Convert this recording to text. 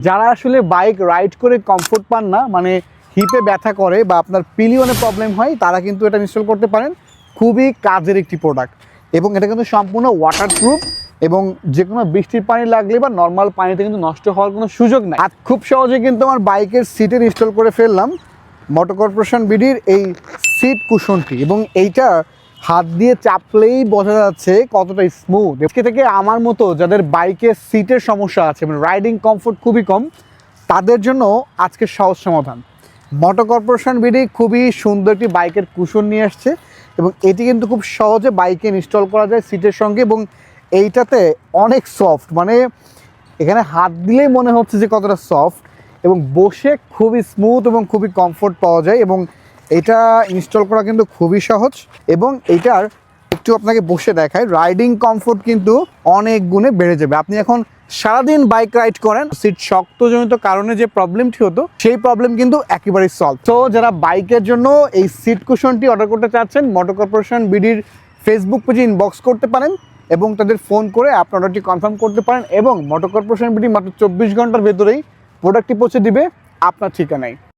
যারা আসলে bike ride করে কমফোর্ট পান না, মানে হিপে ব্যথা করে বা আপনার পিলিয়নে প্রবলেম হয়, তারা কিন্তু এটা ইনস্টল করতে পারেন। খুবই কাজের একটি প্রোডাক্ট এবং এটা কিন্তু সম্পূর্ণ ওয়াটারপ্রুফ এবং যে কোনো বৃষ্টির পানি লাগলে বা নর্মাল পানিতে কিন্তু নষ্ট হওয়ার কোনো সুযোগ নাই। আর খুব সহজে কিন্তু আমার বাইকের সিটের ইনস্টল করে ফেললাম মোটর কর্পোরেশন বিডির এই সিট কুশনটি, এবং এইটা হাত দিয়ে চাপলেই বোঝা যাচ্ছে কতটা স্মুথ। আজকে থেকে আমার মতো যাদের বাইকের সিটের সমস্যা আছে, মানে রাইডিং কমফোর্ট খুবই কম, তাদের জন্য আজকে সহজ সমাধান। মোটর কর্পোরেশন বিডি খুবই সুন্দর একটি বাইকের কুশন নিয়ে আসছে এবং এটি কিন্তু খুব সহজে বাইকে ইনস্টল করা যায় সিটের সঙ্গে, এবং এইটাতে অনেক সফট, মানে এখানে হাত দিলেই মনে হচ্ছে যে কতটা সফট, এবং বসে খুবই স্মুথ এবং খুবই কমফোর্ট পাওয়া যায়। এবং এটা ইনস্টল করা কিন্তু খুবই সহজ, এবং এইটার একটু আপনাকে বসে দেখায়, রাইডিং কমফোর্ট কিন্তু অনেক গুণে বেড়ে যাবে। আপনি এখন সারাদিন বাইক রাইড করেন, সিট শক্তজনিত কারণে যে প্রবলেমটি হতো সেই প্রবলেম কিন্তু একেবারেই সলভ। তো যারা বাইকের জন্য এই সিট কুশনটি অর্ডার করতে চাচ্ছেন, মোটর কর্পোরেশন বিডির ফেসবুক পেজে ইনবক্স করতে পারেন এবং তাদের ফোন করে আপনার অর্ডারটি কনফার্ম করতে পারেন, এবং মোটর কর্পোরেশন বিডি মাত্র 24 ঘন্টার ভেতরেই প্রোডাক্টটি পৌঁছে দিবে আপনার ঠিকানায়।